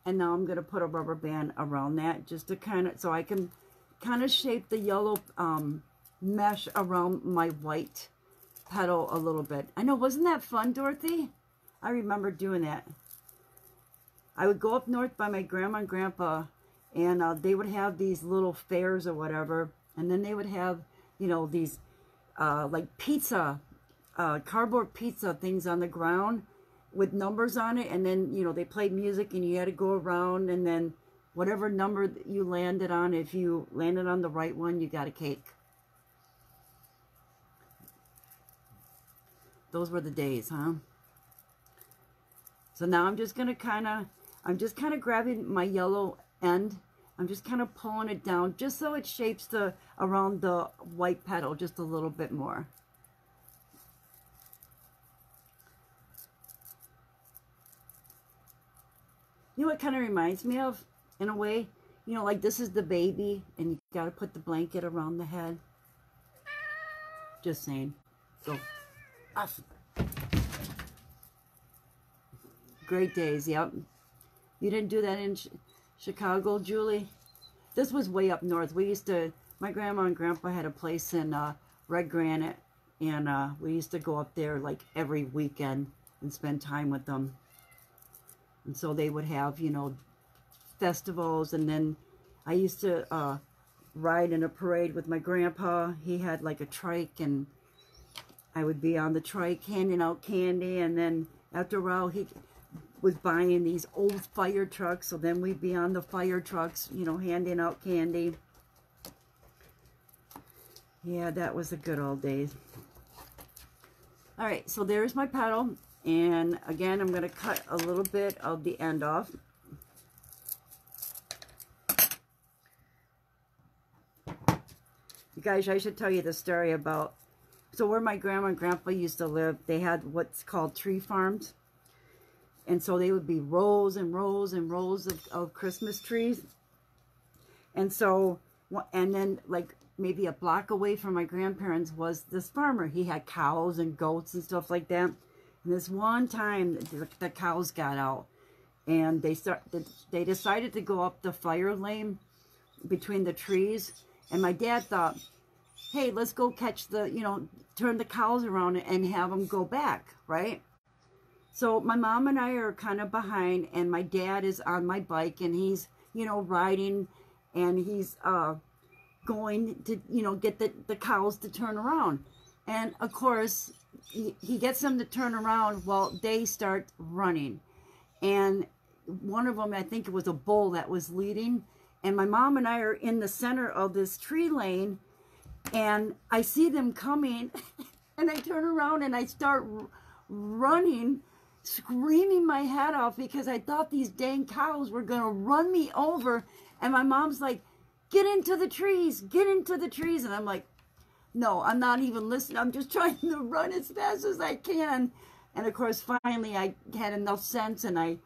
And now I'm going to put a rubber band around that just to kind of, so I can kind of shape the yellow mesh around my white petal a little bit. I know, wasn't that fun, Dorothy? I remember doing that. I would go up north by my grandma and grandpa, and they would have these little fairs or whatever, and then they would have, you know, these like pizza, cardboard pizza things on the ground with numbers on it, and then, you know, they played music and you had to go around, and then whatever number you landed on, if you landed on the right one, you got a cake. Those were the days, huh? So now I'm just going to kind of grabbing my yellow end. I'm just kind of pulling it down just so it shapes around the white petal just a little bit more. You know what kind of reminds me of, in a way? You know, like this is the baby, and you got to put the blanket around the head. Just saying. Go. Off. Great days, yep. You didn't do that in Chicago, Julie? This was way up north. We used to, my grandma and grandpa had a place in Red Granite, and we used to go up there like every weekend and spend time with them. And so they would have, you know, festivals, and then I used to ride in a parade with my grandpa. He had like a trike, and I would be on the trike handing out candy, and then after a while he was buying these old fire trucks, so then we'd be on the fire trucks, you know, handing out candy. Yeah, that was the good old days. All right, so there's my petal, and again, I'm going to cut a little bit of the end off. You guys, I should tell you the story about, so where my grandma and grandpa used to live, they had what's called tree farms. And so they would be rows and rows and rows of Christmas trees. And so, and then like maybe a block away from my grandparents was this farmer. He had cows and goats and stuff like that. And this one time, the cows got out, and they decided to go up the fire lane between the trees. And my dad thought, hey, let's go catch the, you know, turn the cows around and have them go back, right? So my mom and I are kind of behind, and my dad is on my bike, and he's, you know, riding, and he's going to, you know, get the cows to turn around. And of course, he gets them to turn around while they start running. And one of them, I think it was a bull that was leading, and my mom and I are in the center of this tree lane, and I see them coming, and I turn around and I start running, screaming my head off because I thought these dang cows were going to run me over. And my mom's like, get into the trees, get into the trees. And I'm like, no, I'm not even listening. I'm just trying to run as fast as I can. And of course, finally, I had enough sense, and I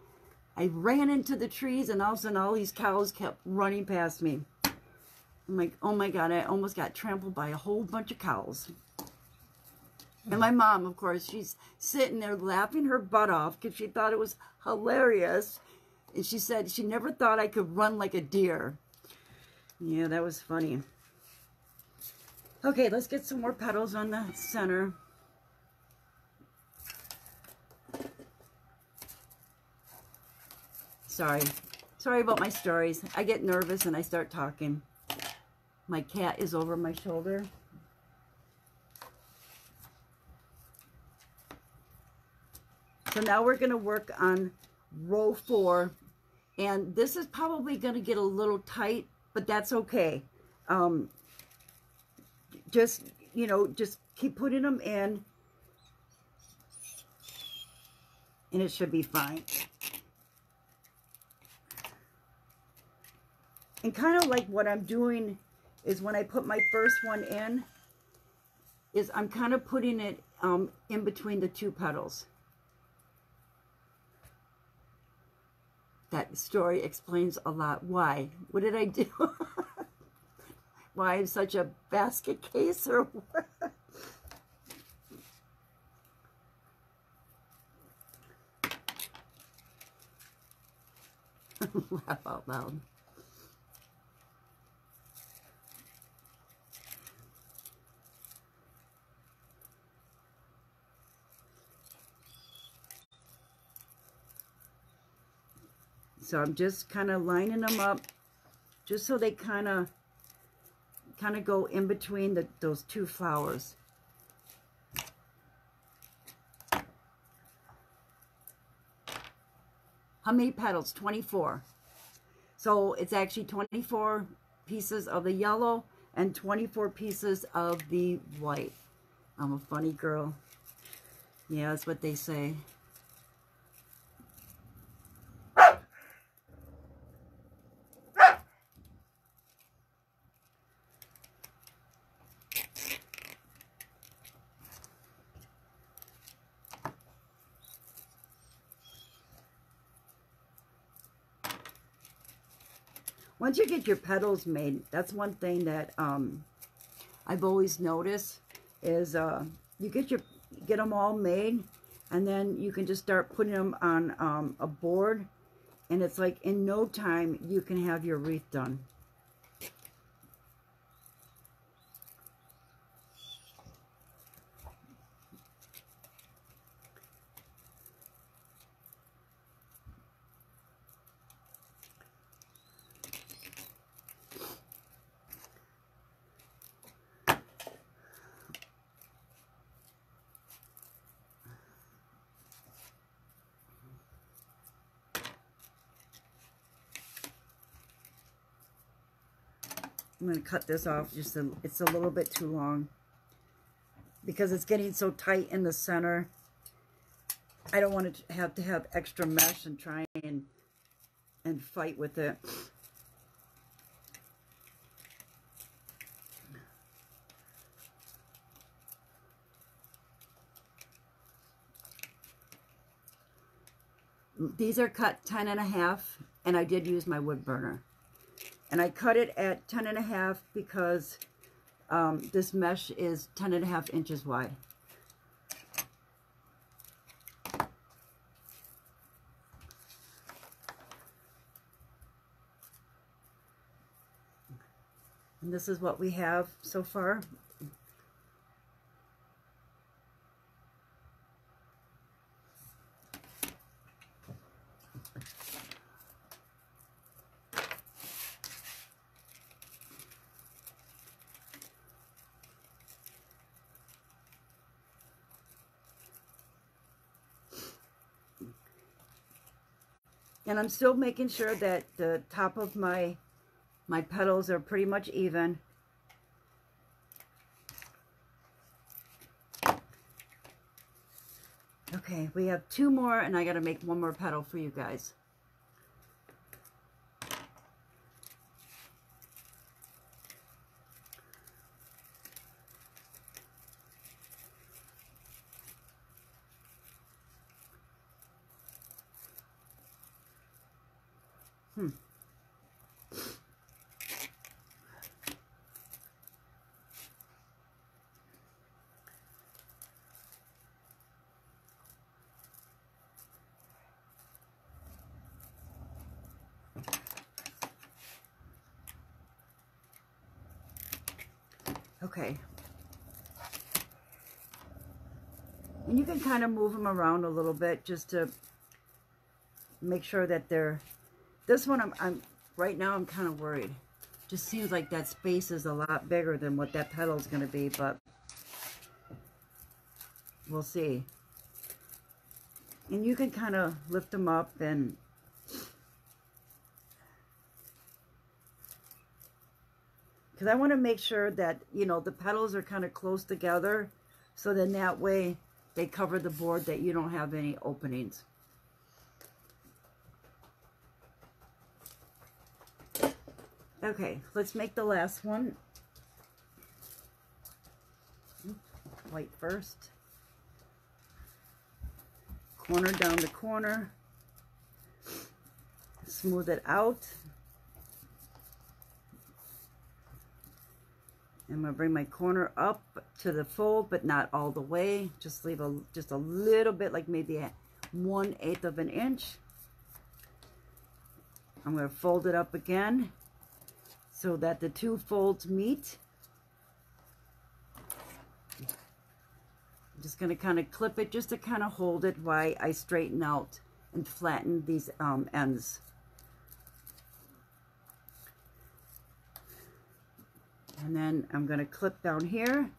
ran into the trees, and all of a sudden, all these cows kept running past me. I'm like, oh my God, I almost got trampled by a whole bunch of cows. And my mom, of course, she's sitting there laughing her butt off because she thought it was hilarious. And she said she never thought I could run like a deer. Yeah, that was funny. Okay, let's get some more petals on the center. Sorry about my stories. I get nervous and I start talking. My cat is over my shoulder. So now we're going to work on row 4. And this is probably going to get a little tight, but that's okay. Just, you know, just keep putting them in, and it should be fine. And kind of like what I'm doing is when I put my first one in, is I'm kind of putting it in between the two petals. That story explains a lot. Why? What did I do? Why I'm such a basket case or what? Laugh out loud. So I'm just kind of lining them up just so they kind of go in between those two flowers. How many petals? 24. So it's actually 24 pieces of the yellow and 24 pieces of the white. I'm a funny girl. Yeah, that's what they say. Once you get your petals made, that's one thing that I've always noticed is you get them all made, And then you can just start putting them on a board, and it's like in no time you can have your wreath done. I'm going to cut this off, it's a little bit too long because it's getting so tight in the center. I don't want it to have extra mesh and try and fight with it. These are cut 10.5, and I did use my wood burner. And I cut it at 10.5 because this mesh is 10.5 inches wide. And this is what we have so far. And I'm still making sure that the top of my petals are pretty much even. Okay, we have 2 more, and I got to make 1 more petal for you guys. Okay. And you can kind of move them around a little bit just to make sure that they're... This one, right now I'm kind of worried. Just seems like that space is a lot bigger than what that petal is going to be, but we'll see. And you can kind of lift them up and... Because I want to make sure that, you know, the petals are kind of close together, so then that way they cover the board, that you don't have any openings. Okay, let's make the last one. White first. Corner down the corner. Smooth it out. I'm going to bring my corner up to the fold, but not all the way. Just leave just a little bit, like maybe 1/8 of an inch. I'm going to fold it up again so that the 2 folds meet. I'm just going to kind of clip it just to kind of hold it while I straighten out and flatten these ends. And then I'm going to clip down here,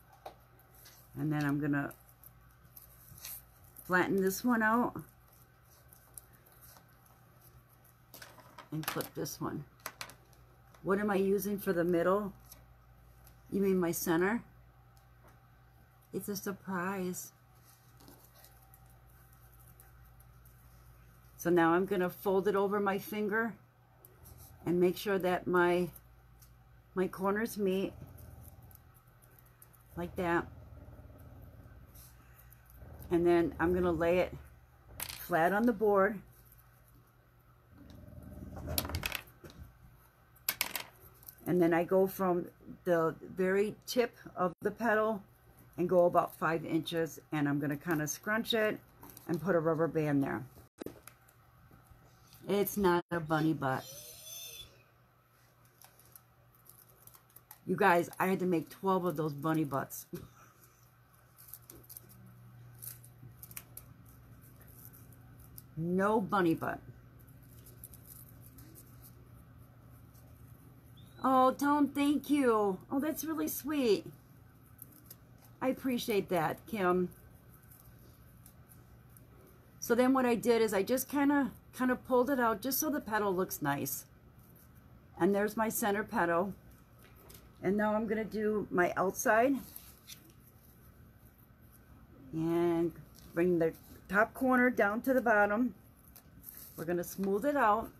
and then I'm going to flatten this one out and clip this one. What am I using for the middle? You mean my center? It's a surprise. So now I'm going to fold it over my finger and make sure that my corners meet like that. And then I'm going to lay it flat on the board. And then I go from the very tip of the petal and go about 5 inches, and I'm going to kind of scrunch it and put a rubber band there. It's not a bunny butt. You guys, I had to make 12 of those bunny butts. No bunny butt. Oh, tell him thank you. Oh, that's really sweet. I appreciate that, Kim. So then what I did is I just kind of pulled it out just so the petal looks nice. And there's my center petal. And now I'm going to do my outside. And bring the top corner down to the bottom. We're going to smooth it out.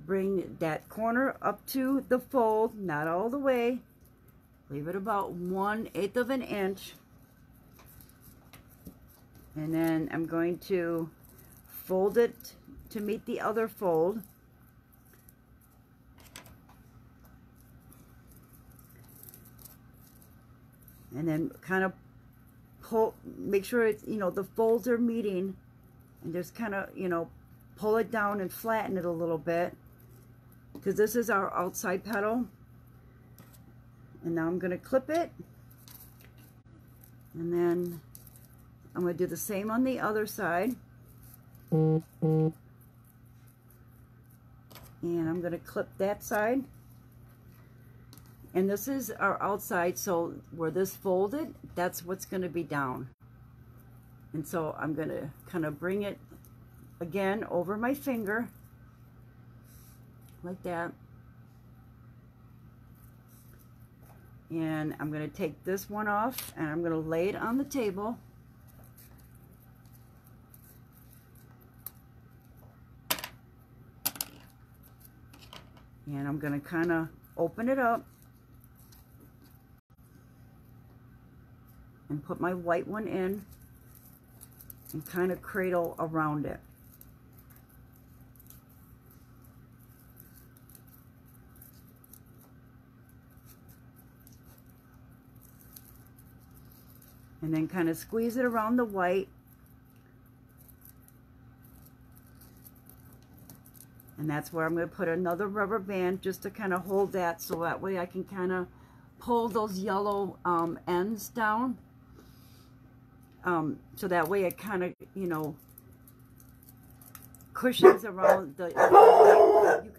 Bring that corner up to the fold, not all the way. Leave it about 1/8 of an inch. And then I'm going to fold it to meet the other fold. And then kind of pull, make sure it's, you know, the folds are meeting, and just kind of, you know, pull it down and flatten it a little bit, because this is our outside petal. And now I'm going to clip it, and then I'm going to do the same on the other side. And I'm going to clip that side. And this is our outside, so where this folded, that's what's going to be down. And so I'm going to kind of bring it again over my finger, like that. And I'm going to take this one off, and I'm going to lay it on the table. And I'm going to kind of open it up and put my white one in and kind of cradle around it. And then kind of squeeze it around the white. And that's where I'm going to put another rubber band just to kind of hold that, so that way I can kind of pull those yellow ends down. So that way it kind of, you know, cushions around the...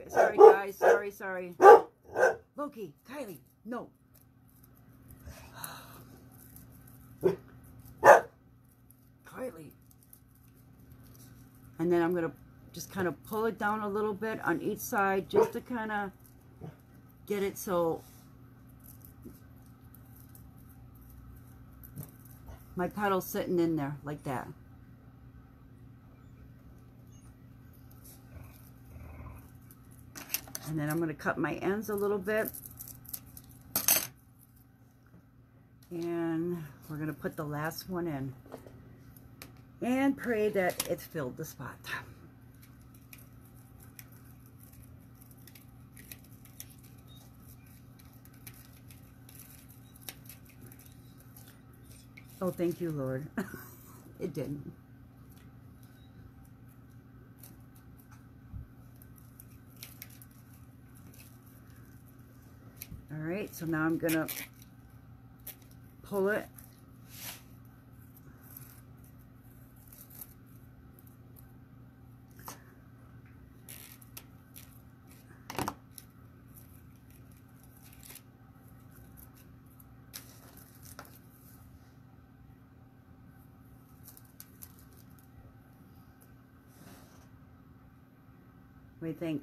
Sorry, guys. Sorry. Loki, Kylie, no. Kylie. And then I'm going to just kind of pull it down a little bit on each side, just to kind of get it so my petal's sitting in there like that. And then I'm going to cut my ends a little bit. And we're going to put the last one in. And pray that it's filled the spot. Oh, thank you, Lord. It didn't. All right, so now I'm going to pull it. What do you think?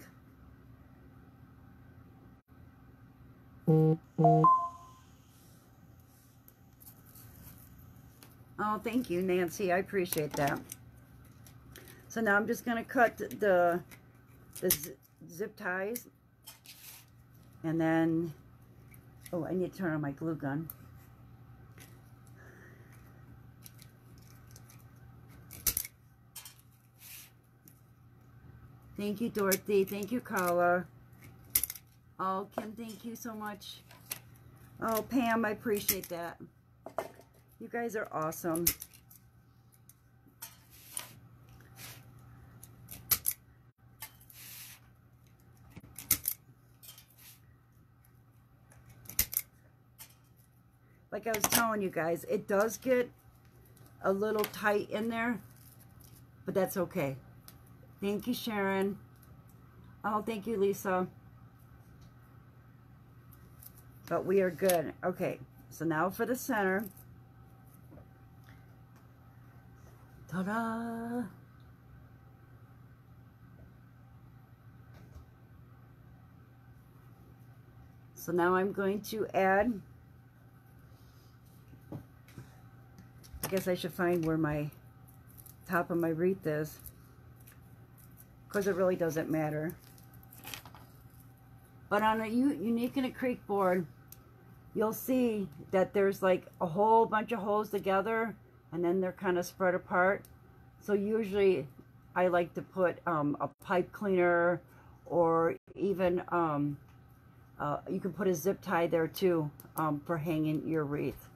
Oh, thank you, Nancy. I appreciate that. So now I'm just going to cut the zip ties. And then, oh, I need to turn on my glue gun. Thank you, Dorothy. Thank you, Carla. Oh, Kim, thank you so much. Oh, Pam, I appreciate that. You guys are awesome. like I was telling you guys, it does get a little tight in there, but that's okay. Thank you, Sharon. Oh, thank you, Lisa. But we are good. Okay, so now for the center. Ta-da! So now I'm going to add, I guess I should find where my top of my wreath is, because it really doesn't matter. But on a Unique in a Creek board, you'll see that there's like a whole bunch of holes together, and then they're kind of spread apart. So usually I like to put a pipe cleaner, or even you can put a zip tie there too, for hanging your wreath.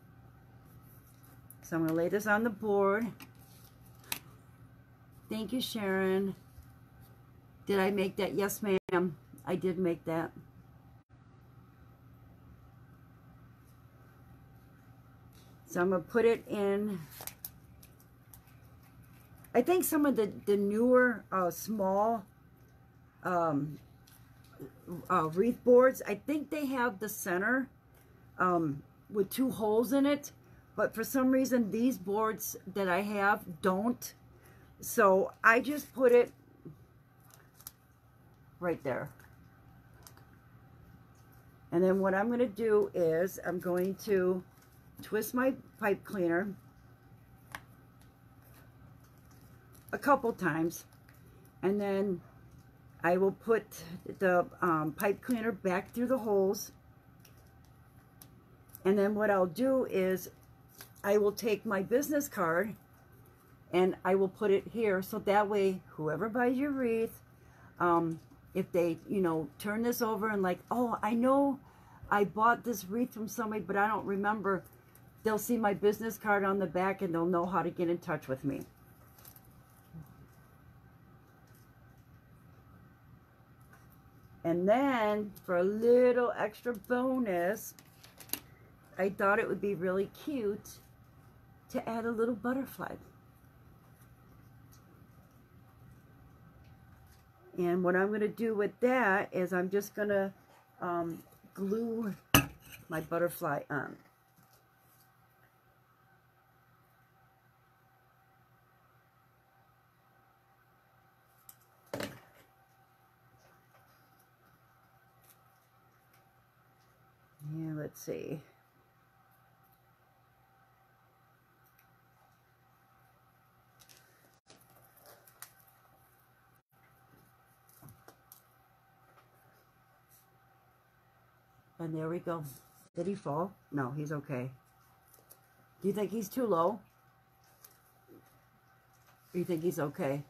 So I'm going to lay this on the board. Thank you, Sharon. Did I make that? Yes, ma'am. I did make that. So I'm going to put it in. I think some of the newer small wreath boards, I think they have the center with 2 holes in it, but for some reason these boards that I have don't. So I just put it right there. And then what I'm going to do is I'm going to twist my pipe cleaner a couple times, and then I will put the pipe cleaner back through the holes. And then what I'll do is I will take my business card and I will put it here, so that way whoever buys your wreath, if they, you know, turn this over and like, oh, I know I bought this wreath from somebody, but I don't remember, they'll see my business card on the back and they'll know how to get in touch with me. And then for a little extra bonus, I thought it would be really cute to add a little butterfly. And what I'm going to do with that is I'm just going to glue my butterfly on. Yeah, let's see. And there we go. Did he fall? No, he's okay. Do you think he's too low? Or you think he's okay?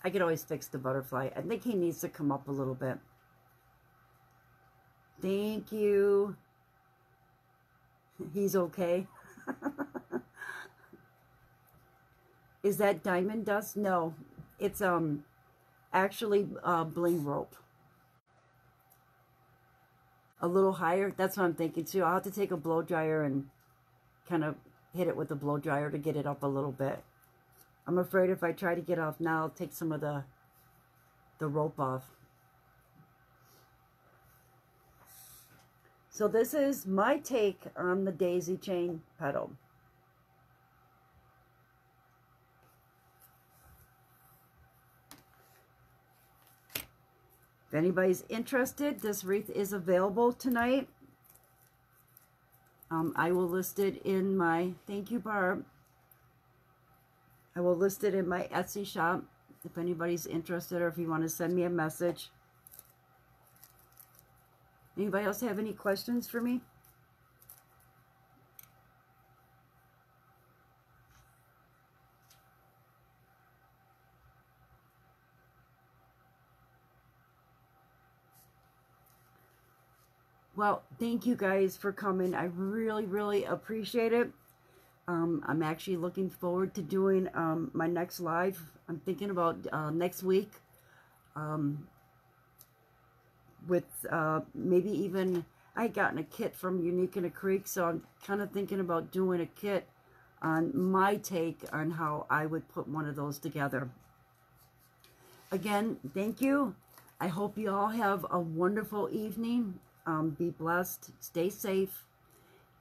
I could always fix the butterfly. I think he needs to come up a little bit. Thank you. He's okay. Is that diamond dust? No, it's actually bling rope. A little higher. That's what I'm thinking too. I'll have to take a blow dryer and kind of hit it with the blow dryer to get it up a little bit. I'm afraid if I try to get off now, I'll take some of the rope off. So this is my take on the daisy chain petal. If anybody's interested, this wreath is available tonight. I will list it in my, thank you, Barb. I will list it in my Etsy shop if anybody's interested, or if you want to send me a message. Anybody else have any questions for me? Well, thank you guys for coming. I really, really appreciate it. I'm actually looking forward to doing my next live. I'm thinking about next week with maybe even, I had gotten a kit from Unique in a Creek, so I'm kind of thinking about doing a kit on my take on how I would put one of those together. Again, thank you. I hope you all have a wonderful evening. Be blessed, stay safe,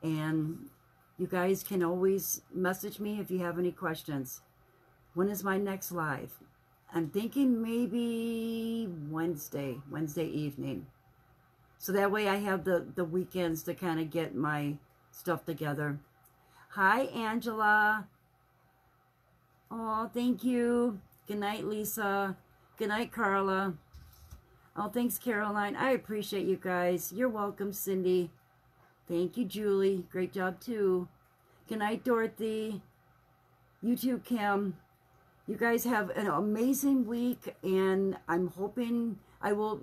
and you guys can always message me if you have any questions. When is my next live? I'm thinking maybe Wednesday evening. So that way I have the weekends to kind of get my stuff together. Hi, Angela. Oh, thank you. Good night, Lisa. Good night, Carla. Oh, thanks, Caroline. I appreciate you guys. You're welcome, Cindy. Thank you, Julie. Great job, too. Good night, Dorothy. You too, Kim. You guys have an amazing week, and I'm hoping I will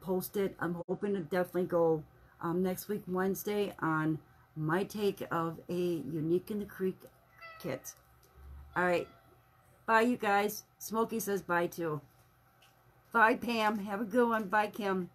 post it. I'm hoping to definitely go next week, Wednesday, on my take of a Unique in the Creek kit. All right. Bye, you guys. Smokey says bye, too. Bye, Pam. Have a good one. Bye, Kim.